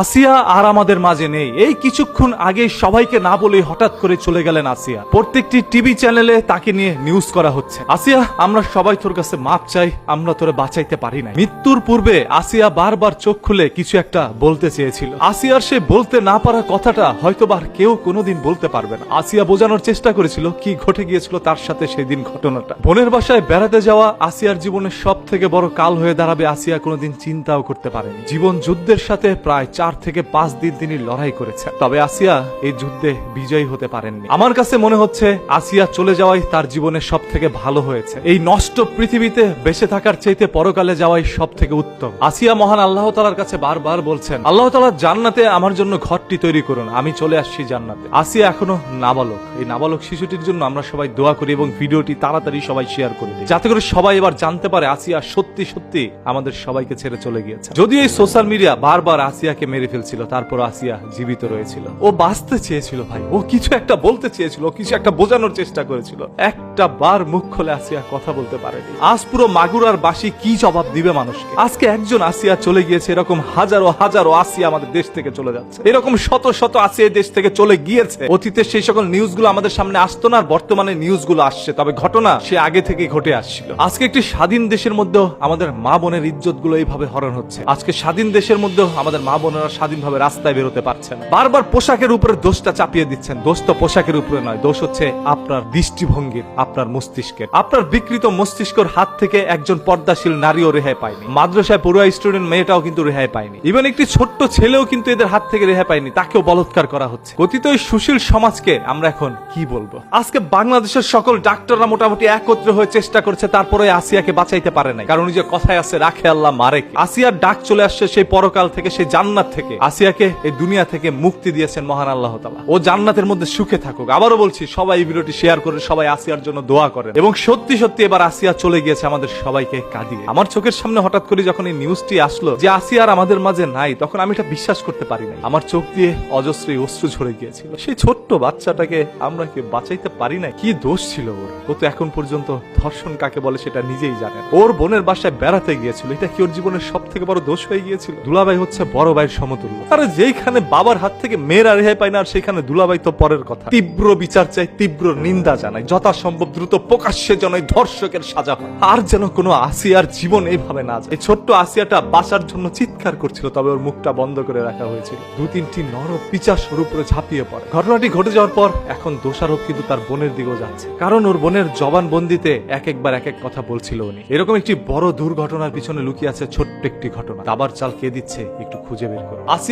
আসিয়া আর আমাদের মাঝে নেই। এই কিছুক্ষণ আগে সবাইকে না বলে হঠাৎ করে চলে গেলেন আসিয়া। প্রত্যেকটি টিভি চ্যানেলে তাকে নিয়ে নিউজ করা হচ্ছে। আসিয়া, আমরা সবাই তোর কাছে মাপ চাই, আমরা তোরে বাঁচাইতে পারি না। মৃত্যুর পূর্বে আসিয়া বারবার চোখ খুলে কিছু একটা বলতে চেয়েছিল। আসিয়ার সে বলতে না পারা কথাটা হয়তোবার কেউ কোনোদিন বলতে পারবে না। আসিয়া বোঝানোর চেষ্টা করেছিল কি ঘটে গিয়েছিল তার সাথে সেদিন ঘটনাটা। বোনের বাসায় বেড়াতে যাওয়া আসিয়ার জীবনের সব থেকে বড় কাল হয়ে দাঁড়াবে আসিয়া কোনোদিন চিন্তাও করতে পারেনি। জীবন যুদ্ধের সাথে প্রায় 4 থেকে 5 দিন তিনি লড়াই করেছেন, তবে আসিয়া এই যুদ্ধে বিজয়ী হতে পারেননি। আমার কাছে মনে হচ্ছে আসিয়া চলে যাওয়াই তার জীবনের সব থেকে ভালো হয়েছে। এই নষ্ট পৃথিবীতে বেঁচে থাকার চাইতে পরকালে যাওয়াই সব থেকে উত্তম। আসিয়া মহান আল্লাহ তাআলার কাছে বারবার বলছেন, আল্লাহ তাআলা জান্নাতে আমার জন্য ঘরটি তৈরি করুন, আমি চলে আসছি জান্নাতে। আসিয়া এখনো নাবালক। এই নাবালক শিশুটির জন্য আমরা সবাই দোয়া করি এবং ভিডিওটি তাড়াতাড়ি সবাই শেয়ার করে দিই, যাতে করে সবাই এবার জানতে পারে আসিয়া সত্যি সত্যি আমাদের সবাইকে ছেড়ে চলে গিয়েছে। যদিও এই সোশ্যাল মিডিয়া বারবার আসিয়াকে মেরে ফেলছিল, তারপর আসিয়া জীবিত রয়েছিল। ও বাঁচতে চেয়েছিল ভাই, ও কিছু একটা বলতে চেয়েছিল, কিছু একটা বোঝানোর চেষ্টা করেছিল। একটা বার মুখ খুলে আসিয়া কথা বলতে পারেনি। আজ পুরো মাগুরার বাসী কি জবাব দিবে মানুষকে? আজকে একজন আসিয়া চলে গিয়েছে, এরকম হাজারো হাজারো আসিয়া আমাদের দেশ থেকে চলে যাচ্ছে। এরকম শত শত আসিয়া দেশ থেকে চলে গিয়েছে। অতীতে সেই সকল নিউজগুলো আমাদের সামনে আসতো না, আর বর্তমানে নিউজগুলো আসছে, তবে ঘটনা সে আগে থেকে ঘটে আসছিল। আজকে একটি স্বাধীন দেশের মধ্যেও আমাদের মা বোনের ইজ্জত গুলো এইভাবে হরণ হচ্ছে। আজকে স্বাধীন দেশের মধ্যেও আমাদের মা বোনেরা স্বাধীনভাবে রাস্তায় বেরোতে পারছেন। বারবার পোশাকের উপরে দোষটা চাপিয়ে দিচ্ছেন। দোষ তো পোশাকের উপরে নয়, দোষ হচ্ছে আপনার দৃষ্টিভঙ্গির, আপনার মস্তিষ্কের। আপনার বিকৃত মস্তিষ্কের হাত থেকে একজন পর্দাশীল নারীও রেহাই পায়নি। মাদ্রাসায় পড়ুয়া স্টুডেন্ট মেয়েটাও কিন্তু রেহাই পায়নি। ইভেন একটি ছোট্ট ছেলেও কিন্তু এদের হাত থেকে রেহাই পায়নি, তাকেও বলৎকার করা হচ্ছে। কথিত এই সুশীল সমাজকে আমরা এখন কি বলবো? আজকে বাংলাদেশের সকল ডাক্তাররা মোটামুটি একত্র হয়ে চেষ্টা করছে, তারপরে আসিয়াকে বাঁচাইতে পারে নাই। কারণ যে কথায় আছে, রাখে আল্লাহ মারে কে। আসিয়ার ডাক চলে আসছে সেই পরকাল থেকে, সেই জান্নাত থেকে। আসিয়াকে এই দুনিয়া থেকে মুক্তি দিয়েছেন মহান আল্লাহ তাআলা। ও জান্নাতের মধ্যে সুখে থাকুক। আবারও বলছি, সবাই এই ভিডিওটি শেয়ার করে সবাই আসিয়ার জন্য দোয়া করেন। এবং সত্যি সত্যি এবার আসিয়া চলে গিয়েছে আমাদের সবাইকে কাঁদিয়ে। আমার চোখের সামনে হঠাৎ করে যখন এই নিউজটি আসলো যে আসিয়ার আমাদের মাঝে নাই, তখন আমি এটা বিশ্বাস করতে পারি নাই। আমার চোখ দিয়ে অজস্রী অশ্রু ঝরে গিয়েছিল। সেই ছোট্ট বাচ্চাটাকে আমরা কি বাঁচাইতে পারি না? কি দোষ ছিল ওর? ও তো এখন পর্যন্ত ধর্ষণ কাকে বলে সেটা নিজেই জানে। ওর বোনের বাসায় বেড়াতে গিয়েছিল, এটা কি ওর জীবনের সব থেকে বড় দোষ হয়ে গিয়েছিল? দুলাভাই হচ্ছে বড় ভাইয়ের সমতুল্য। আরে যেখানে বাবার হাত থেকে মেয়েরা রেহাই পায় না, আর সেখানে দুলাভাই তো পরের কথা। তীব্র বিচার চাই, তীব্র নিন্দা জানাই, যথাসম্ভব দ্রুত প্রকাশ্যে যেন ধর্ষকের সাজা হয়। আর যেন কোনো আসিয়ার জীবন এইভাবে না যায়। এই ছোট্ট আসিয়াটা বাঁচার জন্য চিৎকার করছিল, তবে ওর মুখটা বন্ধ করে রাখা হয়েছিল। 2-3টি নর পিচাসের উপরে ঝাঁপিয়ে পড়ে। ঘটনাটি ঘটে যাওয়ার পর এখন দোষারোপ কিন্তু তার বোনের দিকেও যাচ্ছে, কারণ ওর বোনের জবানবন্দিতে একবার এক এক কথা বলছিল উনি। এরকম একটি বড় দুর্ঘটনার পিছনে লুকিয়ে আছে ছোট্ট একটি ঘটনা। দাবার চাল কে দিচ্ছে একটু খুঁজে বের করো। আসিয়া